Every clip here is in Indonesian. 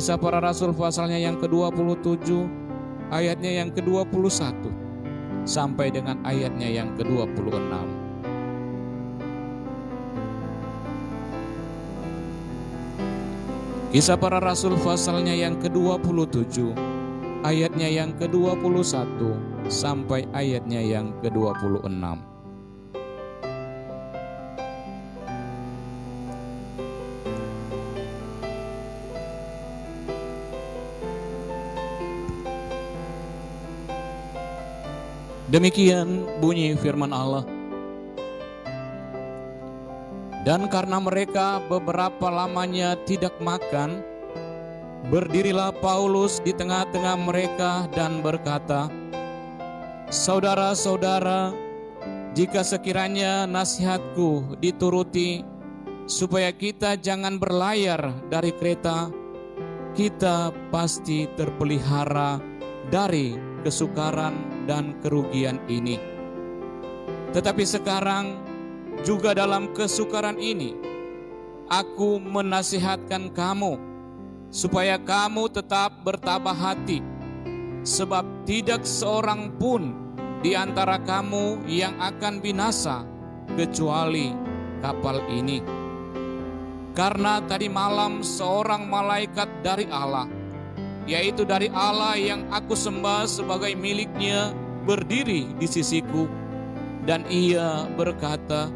Kisah Para Rasul pasalnya yang ke-27, ayatnya yang ke-21 sampai dengan ayatnya yang ke-26. Kisah Para Rasul pasalnya yang ke-27, ayatnya yang ke-21 sampai ayatnya yang ke-26. Demikian bunyi firman Allah. Dan karena mereka beberapa lamanya tidak makan, berdirilah Paulus di tengah-tengah mereka dan berkata, "Saudara-saudara, jika sekiranya nasihatku dituruti, supaya kita jangan berlayar dari Kreta, kita pasti terpelihara dari kesukaran dan kerugian ini. Tetapi sekarang juga dalam kesukaran ini, aku menasihatkan kamu supaya kamu tetap bertabah hati, sebab tidak seorang pun di antara kamu yang akan binasa kecuali kapal ini. Karena tadi malam seorang malaikat dari Allah, yaitu dari Allah yang aku sembah sebagai miliknya, berdiri di sisiku, dan ia berkata,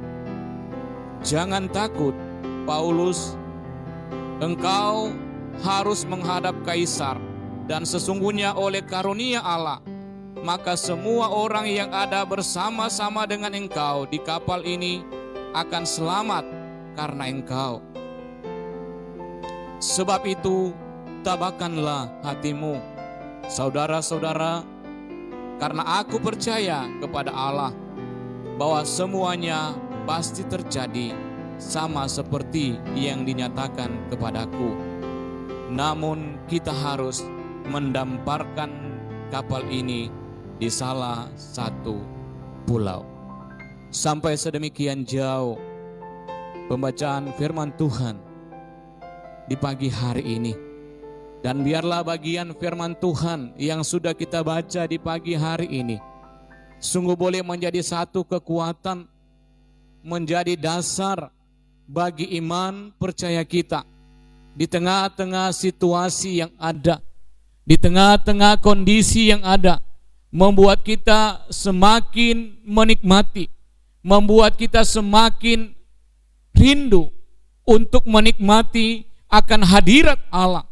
'Jangan takut, Paulus, engkau harus menghadap Kaisar, dan sesungguhnya oleh karunia Allah, maka semua orang yang ada bersama-sama dengan engkau di kapal ini akan selamat karena engkau. Sebab itu, tabahkanlah hatimu, saudara-saudara, karena aku percaya kepada Allah bahwa semuanya pasti terjadi sama seperti yang dinyatakan kepadaku. Namun kita harus mendamparkan kapal ini di salah satu pulau." Sampai sedemikian jauh pembacaan firman Tuhan di pagi hari ini. Dan biarlah bagian firman Tuhan yang sudah kita baca di pagi hari ini sungguh boleh menjadi satu kekuatan, menjadi dasar bagi iman percaya kita di tengah-tengah situasi yang ada, di tengah-tengah kondisi yang ada, membuat kita semakin menikmati, membuat kita semakin rindu untuk menikmati akan hadirat Allah,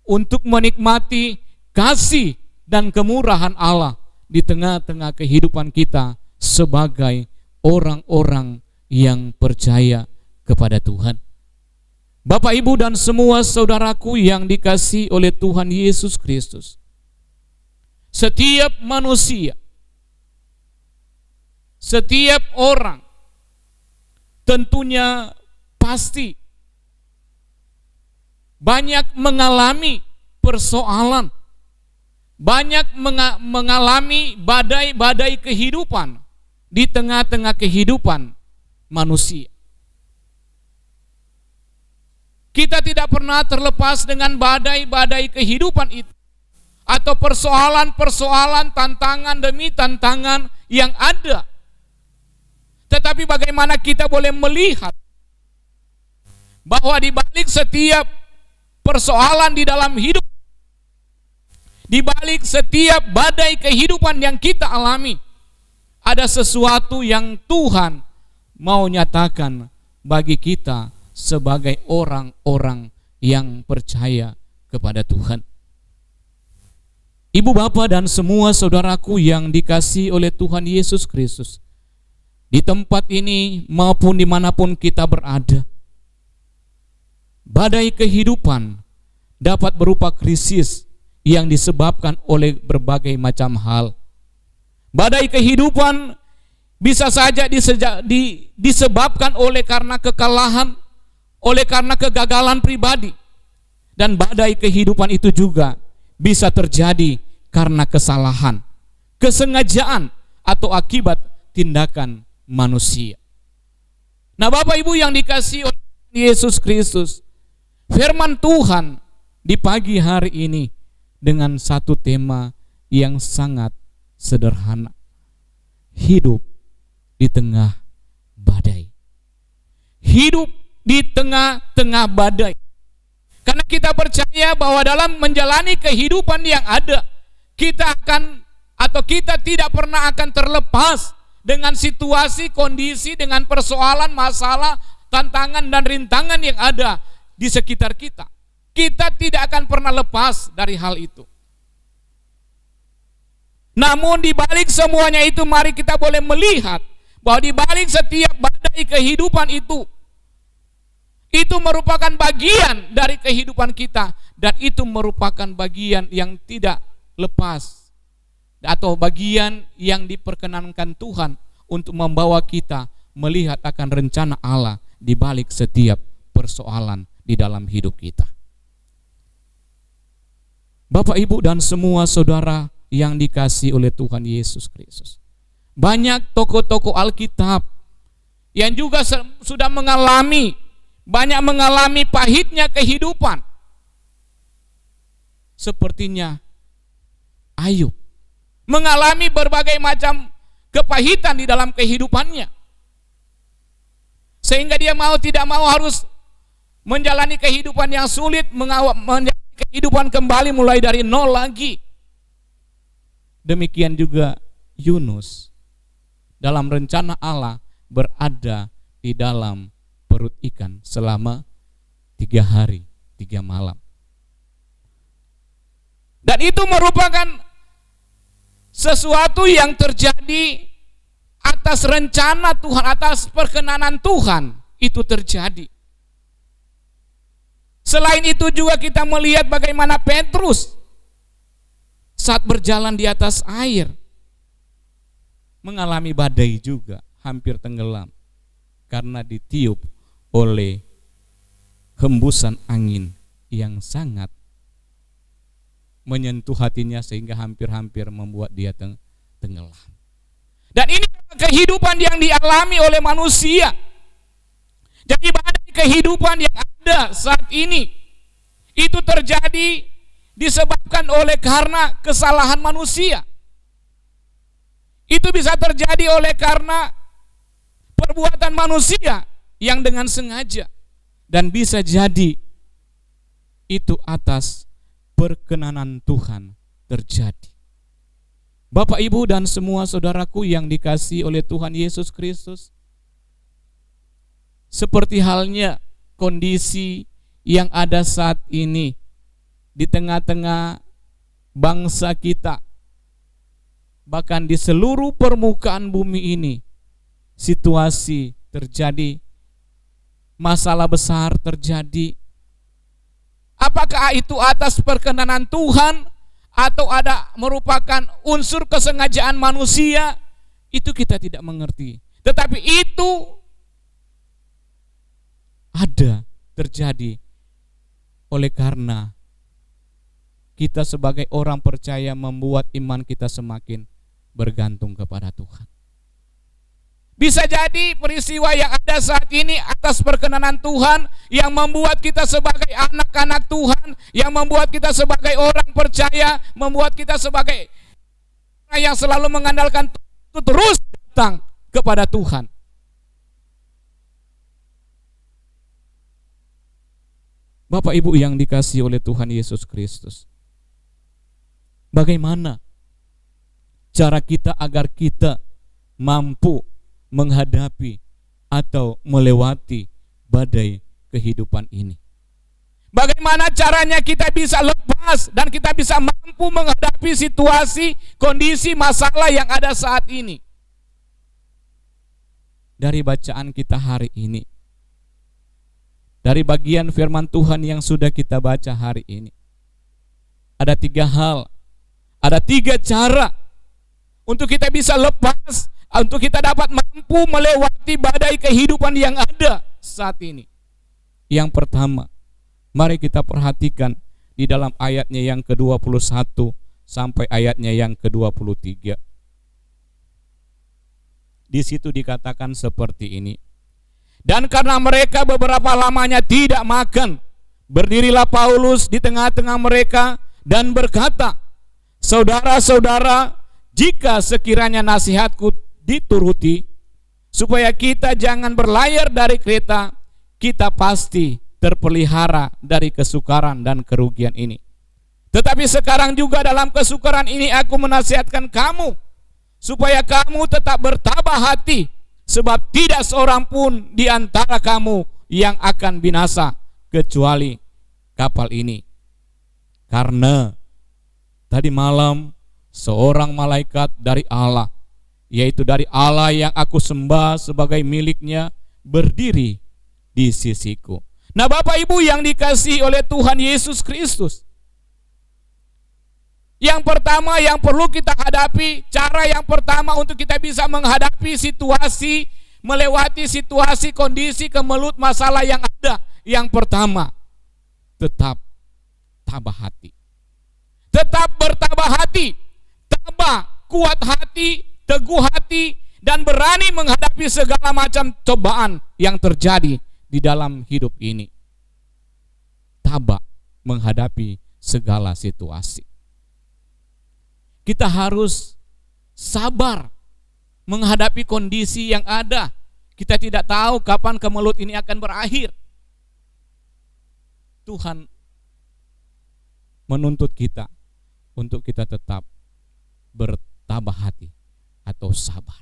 untuk menikmati kasih dan kemurahan Allah di tengah-tengah kehidupan kita sebagai orang-orang yang percaya kepada Tuhan. Bapak, Ibu, dan semua saudaraku yang dikasihi oleh Tuhan Yesus Kristus, setiap manusia, setiap orang tentunya pasti banyak mengalami persoalan, banyak mengalami badai-badai kehidupan di tengah-tengah kehidupan manusia. Kita tidak pernah terlepas dengan badai-badai kehidupan itu, atau persoalan-persoalan, tantangan demi tantangan yang ada. Tetapi bagaimana kita boleh melihat bahwa di balik setiap persoalan di dalam hidup, di balik setiap badai kehidupan yang kita alami, ada sesuatu yang Tuhan mau nyatakan bagi kita sebagai orang-orang yang percaya kepada Tuhan. Ibu, bapak, dan semua saudaraku yang dikasihi oleh Tuhan Yesus Kristus, di tempat ini maupun dimanapun kita berada, badai kehidupan dapat berupa krisis yang disebabkan oleh berbagai macam hal. Badai kehidupan bisa saja disebabkan oleh karena kekalahan, oleh karena kegagalan pribadi. Dan badai kehidupan itu juga bisa terjadi karena kesalahan, kesengajaan, atau akibat tindakan manusia. Nah, Bapak Ibu yang dikasihi oleh Yesus Kristus, firman Tuhan di pagi hari ini dengan satu tema yang sangat sederhana. Hidup di tengah badai. Hidup di tengah-tengah badai. Karena kita percaya bahwa dalam menjalani kehidupan yang ada, kita akan atau kita tidak pernah akan terlepas dengan situasi, kondisi, dengan persoalan, masalah, tantangan dan rintangan yang ada di sekitar kita. Kita tidak akan pernah lepas dari hal itu. Namun di balik semuanya itu, mari kita boleh melihat bahwa di balik setiap badai kehidupan itu merupakan bagian dari kehidupan kita, dan itu merupakan bagian yang tidak lepas atau bagian yang diperkenankan Tuhan untuk membawa kita melihat akan rencana Allah di balik setiap persoalan di dalam hidup kita. Bapak, Ibu, dan semua saudara yang dikasihi oleh Tuhan Yesus Kristus, banyak tokoh-tokoh Alkitab yang juga sudah mengalami pahitnya kehidupan. Sepertinya Ayub mengalami berbagai macam kepahitan di dalam kehidupannya, sehingga dia mau tidak mau harus menjalani kehidupan yang sulit, menjalani kehidupan kembali mulai dari nol lagi. Demikian juga Yunus dalam rencana Allah berada di dalam perut ikan selama 3 hari 3 malam. Dan itu merupakan sesuatu yang terjadi atas rencana Tuhan, atas perkenanan Tuhan itu terjadi. Selain itu juga kita melihat bagaimana Petrus saat berjalan di atas air mengalami badai juga, hampir tenggelam karena ditiup oleh hembusan angin yang sangat menyentuh hatinya sehingga hampir-hampir membuat dia tenggelam. Dan ini kehidupan yang dialami oleh manusia. Jadi badai kehidupan yang ada saat ini itu terjadi disebabkan oleh karena kesalahan manusia. Itu bisa terjadi oleh karena perbuatan manusia yang dengan sengaja, dan bisa jadi itu atas perkenanan Tuhan terjadi. Bapak, Ibu, dan semua saudaraku yang dikasihi oleh Tuhan Yesus Kristus, seperti halnya kondisi yang ada saat ini di tengah-tengah bangsa kita, bahkan di seluruh permukaan bumi ini, situasi terjadi, masalah besar terjadi. Apakah itu atas perkenanan Tuhan atau ada merupakan unsur kesengajaan manusia? Itu kita tidak mengerti. Tetapi itu ada terjadi oleh karena kita sebagai orang percaya membuat iman kita semakin bergantung kepada Tuhan. Bisa jadi peristiwa yang ada saat ini atas perkenanan Tuhan yang membuat kita sebagai anak-anak Tuhan, yang membuat kita sebagai orang percaya, membuat kita sebagai orang yang selalu mengandalkan Tuhan, terus datang kepada Tuhan. Bapak, Ibu yang dikasihi oleh Tuhan Yesus Kristus, bagaimana cara kita agar kita mampu menghadapi atau melewati badai kehidupan ini? Bagaimana caranya kita bisa lepas dan kita bisa mampu menghadapi situasi, kondisi, masalah yang ada saat ini? Dari bacaan kita hari ini, dari bagian firman Tuhan yang sudah kita baca hari ini, ada 3 hal, ada 3 cara untuk kita bisa lepas, untuk kita dapat mampu melewati badai kehidupan yang ada saat ini. Yang pertama, mari kita perhatikan di dalam ayatnya yang ke-21 sampai ayatnya yang ke-23. Di situ dikatakan seperti ini. Dan karena mereka beberapa lamanya tidak makan, Berdirilah Paulus di tengah-tengah mereka dan berkata, "Saudara-saudara, jika sekiranya nasihatku dituruti, supaya kita jangan berlayar dari Kreta, kita pasti terpelihara dari kesukaran dan kerugian ini. Tetapi sekarang juga dalam kesukaran ini aku menasihatkan kamu, supaya kamu tetap bertabah hati, sebab tidak seorang pun di antara kamu yang akan binasa, kecuali kapal ini. Karena tadi malam seorang malaikat dari Allah, yaitu dari Allah yang aku sembah sebagai miliknya, berdiri di sisiku." Nah, Bapak Ibu yang dikasihi oleh Tuhan Yesus Kristus, yang pertama yang perlu kita hadapi, cara yang pertama untuk kita bisa menghadapi situasi, melewati situasi, kondisi, kemelut, masalah yang ada, yang pertama, tetap tabah hati. Tetap bertabah hati, tabah, kuat hati, teguh hati, dan berani menghadapi segala macam cobaan yang terjadi di dalam hidup ini. Tabah menghadapi segala situasi. Kita harus sabar menghadapi kondisi yang ada. Kita tidak tahu kapan kemelut ini akan berakhir. Tuhan menuntut kita untuk kita tetap bertabah hati atau sabar.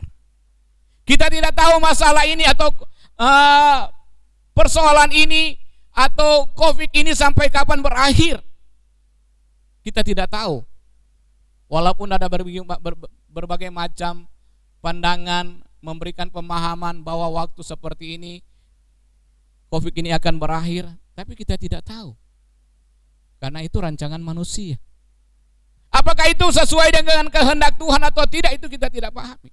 Kita tidak tahu masalah ini atau persoalan ini atau COVID ini sampai kapan berakhir. Kita tidak tahu. Walaupun ada berbagai macam pandangan memberikan pemahaman bahwa waktu seperti ini COVID ini akan berakhir, tapi kita tidak tahu. Karena itu rancangan manusia. Apakah itu sesuai dengan kehendak Tuhan atau tidak, itu kita tidak pahami.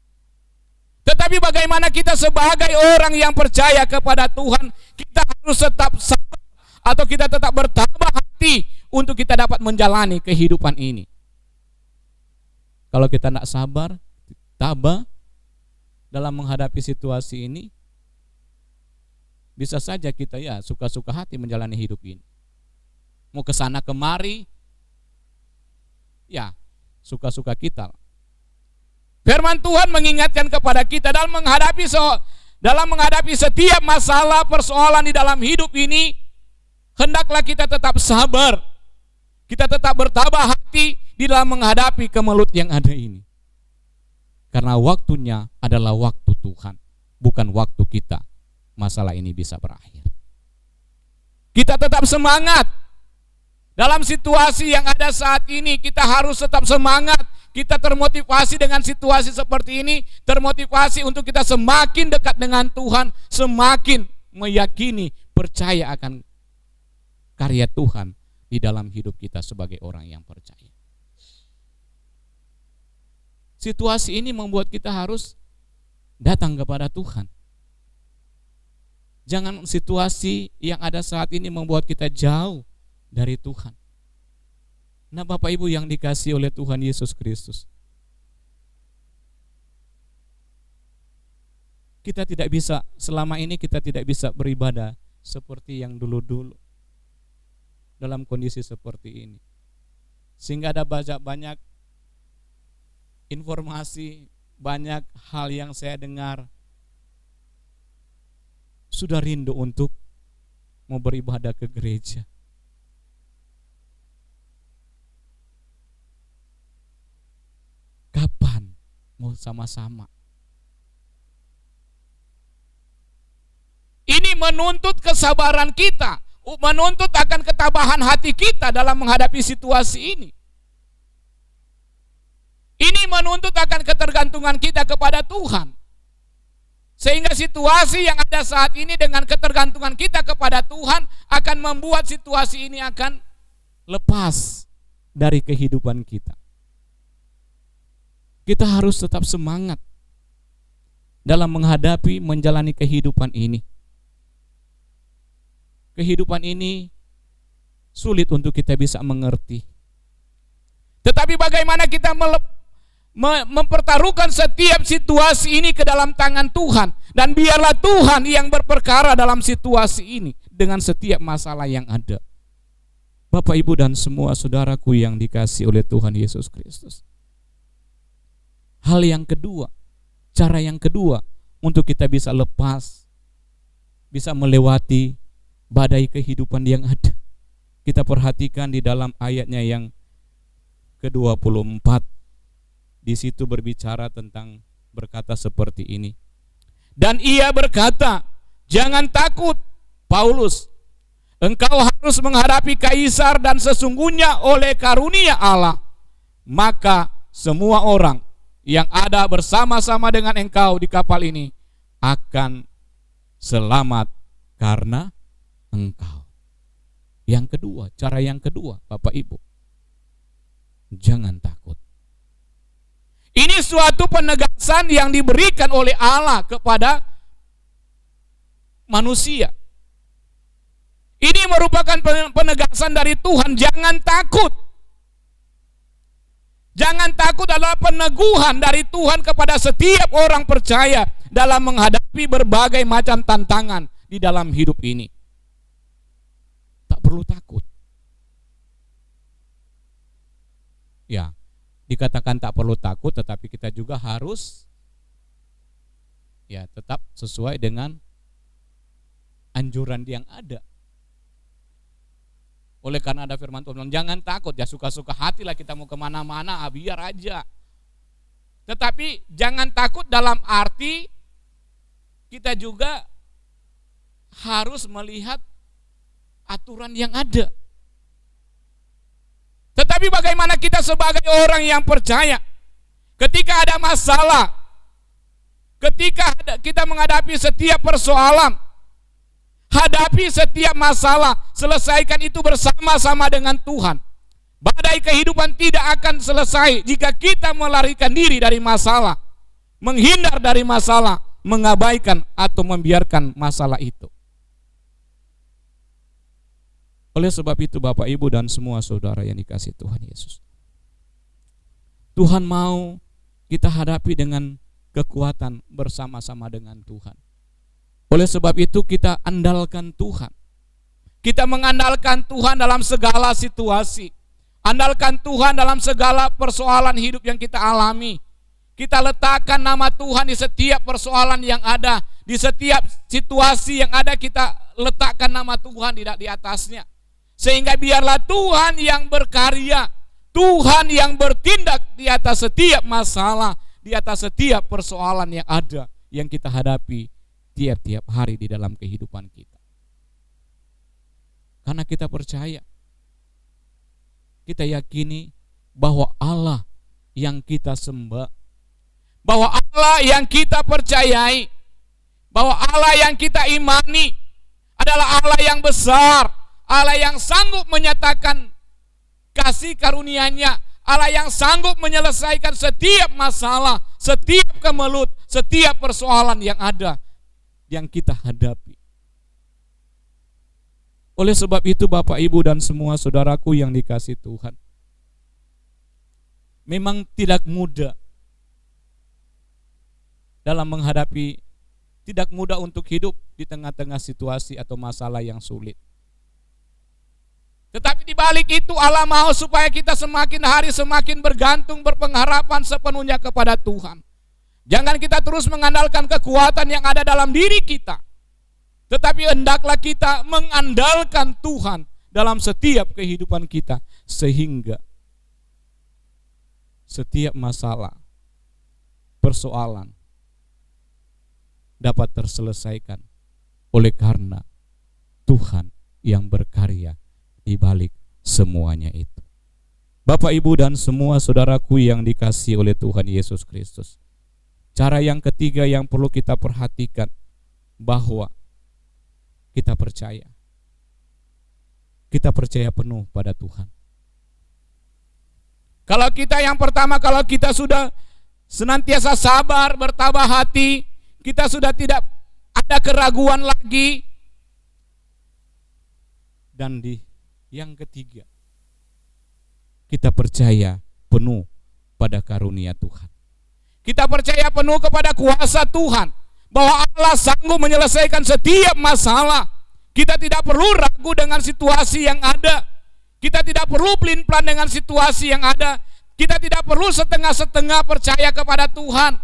Tetapi bagaimana kita sebagai orang yang percaya kepada Tuhan, kita harus tetap sabar atau kita tetap bertabah hati untuk kita dapat menjalani kehidupan ini. Kalau kita tidak sabar, tabah dalam menghadapi situasi ini, bisa saja kita ya suka-suka hati menjalani hidup ini. Mau ke sana kemari, ya suka-suka kita. Firman Tuhan mengingatkan kepada kita dalam menghadapi setiap masalah, persoalan di dalam hidup ini, hendaklah kita tetap sabar. Kita tetap bertabah hati di dalam menghadapi kemelut yang ada ini. Karena waktunya adalah waktu Tuhan, bukan waktu kita. Masalah ini bisa berakhir. Kita tetap semangat. Dalam situasi yang ada saat ini, kita harus tetap semangat. Kita termotivasi dengan situasi seperti ini, termotivasi untuk kita semakin dekat dengan Tuhan, semakin meyakini, percaya akan karya Tuhan di dalam hidup kita sebagai orang yang percaya. Situasi ini membuat kita harus datang kepada Tuhan. Jangan situasi yang ada saat ini membuat kita jauh dari Tuhan. Nah, Bapak Ibu yang dikasihi oleh Tuhan Yesus Kristus, kita tidak bisa, selama ini kita tidak bisa beribadah seperti yang dulu-dulu dalam kondisi seperti ini. Sehingga ada banyak informasi, banyak hal yang saya dengar, sudah rindu untuk mau beribadah ke gereja. Kapan mau sama-sama? Ini menuntut kesabaran kita, menuntut akan ketabahan hati kita dalam menghadapi situasi ini. Ini menuntut akan ketergantungan kita kepada Tuhan. Sehingga situasi yang ada saat ini dengan ketergantungan kita kepada Tuhan akan membuat situasi ini akan lepas dari kehidupan kita. Kita harus tetap semangat dalam menghadapi, menjalani kehidupan ini. Kehidupan ini sulit untuk kita bisa mengerti. Tetapi bagaimana kita mempertaruhkan setiap situasi ini ke dalam tangan Tuhan, dan biarlah Tuhan yang berperkara dalam situasi ini dengan setiap masalah yang ada. Bapak, Ibu, dan semua saudaraku yang dikasihi oleh Tuhan Yesus Kristus. Hal yang kedua, cara yang kedua untuk kita bisa lepas, bisa melewati badai kehidupan yang ada. Kita perhatikan di dalam ayatnya yang ke-24. Di situ berbicara tentang, berkata seperti ini. Dan ia berkata, jangan takut, Paulus. Engkau harus menghadapi kaisar, dan sesungguhnya oleh karunia Allah, maka semua orang yang ada bersama-sama dengan engkau di kapal ini akan selamat karena engkau. Yang kedua, cara yang kedua, Bapak Ibu, jangan takut. Ini suatu penegasan yang diberikan oleh Allah kepada manusia. Ini merupakan penegasan dari Tuhan, jangan takut. Jangan takut adalah peneguhan dari Tuhan kepada setiap orang percaya dalam menghadapi berbagai macam tantangan di dalam hidup ini. Tak perlu takut. Ya, dikatakan tak perlu takut, tetapi kita juga harus ya tetap sesuai dengan anjuran yang ada. Oleh karena ada firman Tuhan, jangan takut, ya suka-suka hatilah kita mau kemana-mana, biar aja. Tetapi jangan takut dalam arti kita juga harus melihat aturan yang ada. Tetapi bagaimana kita sebagai orang yang percaya, ketika ada masalah, ketika kita menghadapi setiap persoalan, hadapi setiap masalah, selesaikan itu bersama-sama dengan Tuhan. Badai kehidupan tidak akan selesai jika kita melarikan diri dari masalah, menghindar dari masalah, mengabaikan atau membiarkan masalah itu. Oleh sebab itu Bapak, Ibu, dan semua saudara yang dikasihi Tuhan Yesus, Tuhan mau kita hadapi dengan kekuatan bersama-sama dengan Tuhan. Oleh sebab itu kita andalkan Tuhan. Kita mengandalkan Tuhan dalam segala situasi. Andalkan Tuhan dalam segala persoalan hidup yang kita alami. Kita letakkan nama Tuhan di setiap persoalan yang ada. Di setiap situasi yang ada kita letakkan nama Tuhan di atasnya. Sehingga biarlah Tuhan yang berkarya, Tuhan yang bertindak di atas setiap masalah, di atas setiap persoalan yang ada, yang kita hadapi tiap-tiap hari di dalam kehidupan kita. Karena kita percaya, kita yakini bahwa Allah yang kita sembah, bahwa Allah yang kita percayai, bahwa Allah yang kita imani adalah Allah yang besar, Allah yang sanggup menyatakan kasih karunia-Nya, Allah yang sanggup menyelesaikan setiap masalah, setiap kemelut, setiap persoalan yang ada, yang kita hadapi. Oleh sebab itu Bapak, Ibu, dan semua saudaraku yang dikasihi Tuhan, memang tidak mudah dalam menghadapi, tidak mudah untuk hidup di tengah-tengah situasi atau masalah yang sulit. Tetapi di balik itu Allah mau supaya kita semakin hari semakin bergantung, berpengharapan sepenuhnya kepada Tuhan. Jangan kita terus mengandalkan kekuatan yang ada dalam diri kita, tetapi hendaklah kita mengandalkan Tuhan dalam setiap kehidupan kita, sehingga setiap masalah, persoalan dapat terselesaikan oleh karena Tuhan yang berkarya di balik semuanya itu. Bapak, Ibu, dan semua saudaraku yang dikasihi oleh Tuhan Yesus Kristus, cara yang ketiga yang perlu kita perhatikan, bahwa kita percaya penuh pada Tuhan. Kalau kita yang pertama, kalau kita sudah senantiasa sabar, bertabah hati, kita sudah tidak ada keraguan lagi. Dan yang ketiga, kita percaya penuh pada karunia Tuhan. Kita percaya penuh kepada kuasa Tuhan, bahwa Allah sanggup menyelesaikan setiap masalah. Kita tidak perlu ragu dengan situasi yang ada. Kita tidak perlu pelin-pelan dengan situasi yang ada. Kita tidak perlu setengah-setengah percaya kepada Tuhan.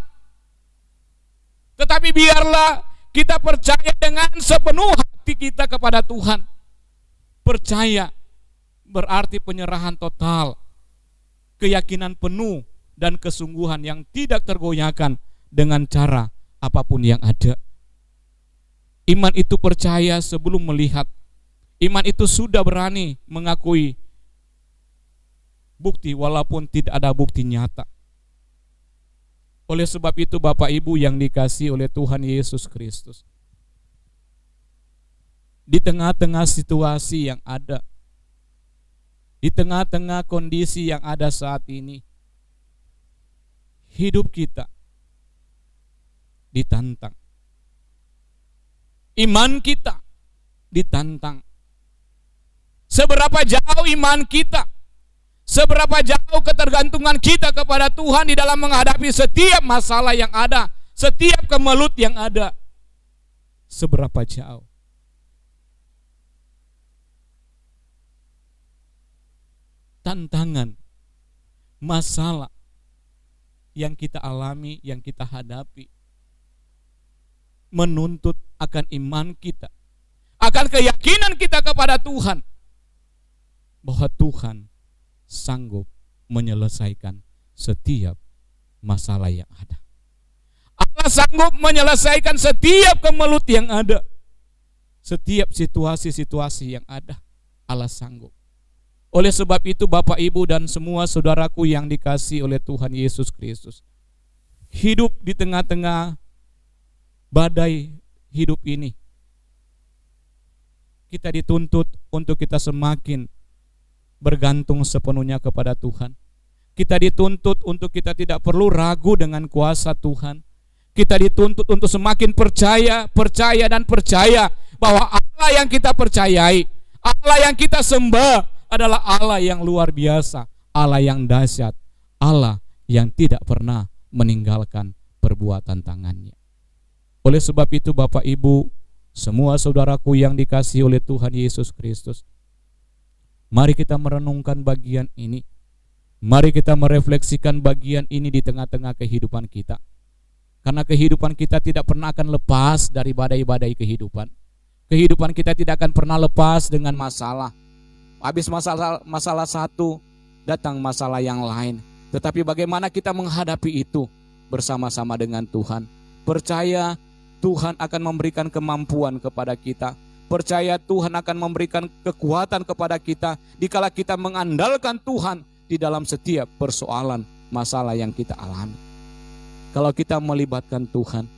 Tetapi biarlah kita percaya dengan sepenuh hati kita kepada Tuhan. Percaya berarti penyerahan total, keyakinan penuh dan kesungguhan yang tidak tergoyahkan dengan cara apapun yang ada. Iman itu percaya sebelum melihat. Iman itu sudah berani mengakui bukti walaupun tidak ada bukti nyata. Oleh sebab itu Bapak Ibu yang dikasihi oleh Tuhan Yesus Kristus, di tengah-tengah situasi yang ada, di tengah-tengah kondisi yang ada saat ini, hidup kita ditantang. Iman kita ditantang. Seberapa jauh iman kita, seberapa jauh ketergantungan kita kepada Tuhan di dalam menghadapi setiap masalah yang ada, setiap kemelut yang ada. Seberapa jauh. Tantangan, masalah yang kita alami, yang kita hadapi, menuntut akan iman kita, akan keyakinan kita kepada Tuhan, bahwa Tuhan sanggup menyelesaikan setiap masalah yang ada. Allah sanggup menyelesaikan setiap kemelut yang ada, setiap situasi-situasi yang ada. Allah sanggup. Oleh sebab itu Bapak Ibu dan semua saudaraku yang dikasihi oleh Tuhan Yesus Kristus, hidup di tengah-tengah badai hidup ini, kita dituntut untuk kita semakin bergantung sepenuhnya kepada Tuhan. Kita dituntut untuk kita tidak perlu ragu dengan kuasa Tuhan. Kita dituntut untuk semakin percaya bahwa Allah yang kita percayai, Allah yang kita sembah adalah Allah yang luar biasa, Allah yang dahsyat, Allah yang tidak pernah meninggalkan perbuatan tangannya. Oleh sebab itu Bapak Ibu, semua saudaraku yang dikasihi oleh Tuhan Yesus Kristus, mari kita merenungkan bagian ini. Mari kita merefleksikan bagian ini di tengah-tengah kehidupan kita. Karena kehidupan kita tidak pernah akan lepas dari badai-badai kehidupan. Kehidupan kita tidak akan pernah lepas dengan masalah. Habis masalah satu, datang masalah yang lain. Tetapi bagaimana kita menghadapi itu bersama-sama dengan Tuhan. Percaya Tuhan akan memberikan kemampuan kepada kita. Percaya Tuhan akan memberikan kekuatan kepada kita dikala kita mengandalkan Tuhan di dalam setiap persoalan masalah yang kita alami. Kalau kita melibatkan Tuhan,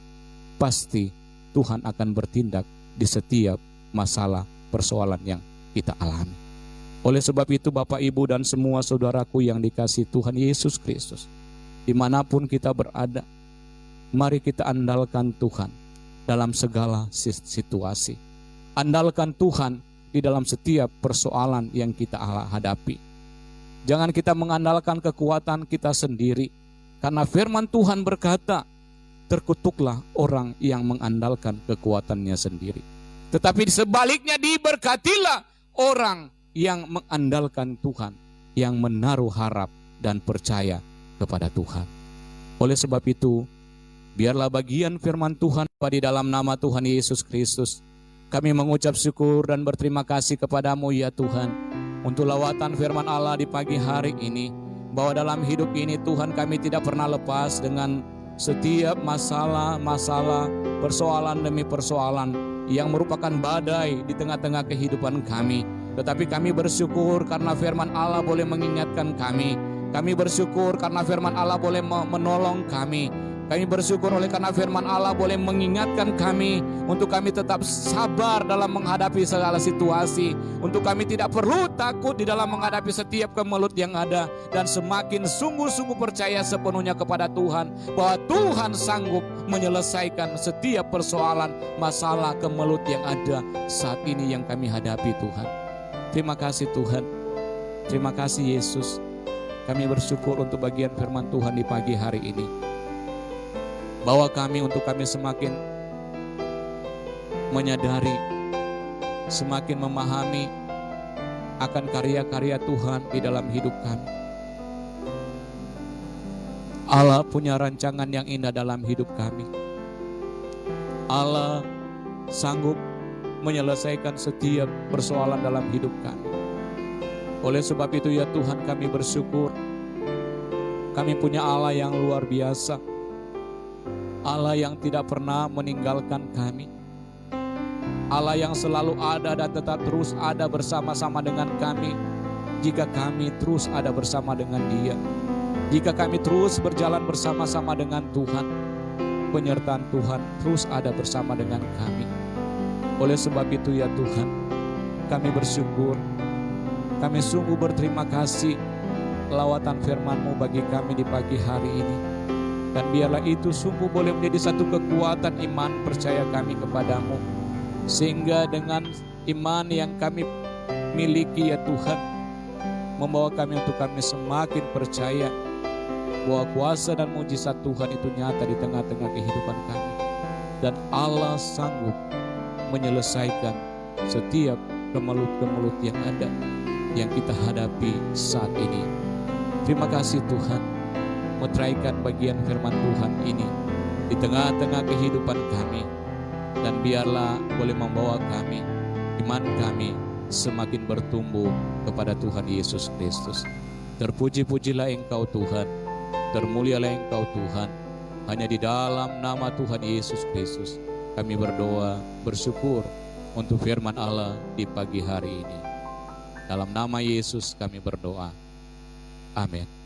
pasti Tuhan akan bertindak di setiap masalah persoalan yang kita alami. Oleh sebab itu Bapak Ibu dan semua saudaraku yang dikasihi Tuhan Yesus Kristus, dimanapun kita berada, mari kita andalkan Tuhan dalam segala situasi. Andalkan Tuhan di dalam setiap persoalan yang kita hadapi. Jangan kita mengandalkan kekuatan kita sendiri, karena firman Tuhan berkata, terkutuklah orang yang mengandalkan kekuatannya sendiri. Tetapi sebaliknya diberkatilah orang yang mengandalkan Tuhan, yang menaruh harap dan percaya kepada Tuhan. Oleh sebab itu, biarlah bagian firman Tuhan di dalam nama Tuhan Yesus Kristus, kami mengucap syukur dan berterima kasih kepadamu ya Tuhan, untuk lawatan firman Allah di pagi hari ini, bahwa dalam hidup ini Tuhan kami tidak pernah lepas dengan setiap masalah, persoalan demi persoalan yang merupakan badai di tengah-tengah kehidupan kami. Tetapi kami bersyukur karena firman Allah boleh mengingatkan kami. Kami bersyukur karena firman Allah boleh menolong kami. Kami bersyukur oleh karena firman Allah boleh mengingatkan kami untuk kami tetap sabar dalam menghadapi segala situasi. Untuk kami tidak perlu takut di dalam menghadapi setiap kemelut yang ada. Dan semakin sungguh-sungguh percaya sepenuhnya kepada Tuhan, bahwa Tuhan sanggup menyelesaikan setiap persoalan, masalah, kemelut yang ada saat ini yang kami hadapi Tuhan. Terima kasih Tuhan. Terima kasih Yesus. Kami bersyukur untuk bagian firman Tuhan di pagi hari ini. Bawa kami untuk kami semakin menyadari, semakin memahami akan karya-karya Tuhan di dalam hidup kami. Allah punya rancangan yang indah dalam hidup kami. Allah sanggup menyelesaikan setiap persoalan dalam hidup kami. Oleh sebab itu ya Tuhan, kami bersyukur. Kami punya Allah yang luar biasa. Allah yang tidak pernah meninggalkan kami. Allah yang selalu ada dan tetap terus ada bersama-sama dengan kami. Jika kami terus ada bersama dengan Dia, jika kami terus berjalan bersama-sama dengan Tuhan, penyertaan Tuhan terus ada bersama dengan kami. Oleh sebab itu ya Tuhan, kami bersyukur. Kami sungguh berterima kasih lawatan firman-Mu bagi kami di pagi hari ini. Dan biarlah itu sungguh boleh menjadi satu kekuatan iman percaya kami kepadamu. Sehingga dengan iman yang kami miliki ya Tuhan, membawa kami untuk kami semakin percaya bahwa kuasa dan mujizat Tuhan itu nyata di tengah-tengah kehidupan kami. Dan Allah sanggup menyelesaikan setiap kemelut-kemelut yang ada, yang kita hadapi saat ini. Terima kasih Tuhan, meteraikan bagian firman Tuhan ini di tengah-tengah kehidupan kami. Dan biarlah boleh membawa kami, iman kami semakin bertumbuh kepada Tuhan Yesus Kristus. Terpuji-pujilah Engkau Tuhan, termulialah Engkau Tuhan. Hanya di dalam nama Tuhan Yesus Kristus kami berdoa, bersyukur untuk firman Allah di pagi hari ini. Dalam nama Yesus kami berdoa. Amin.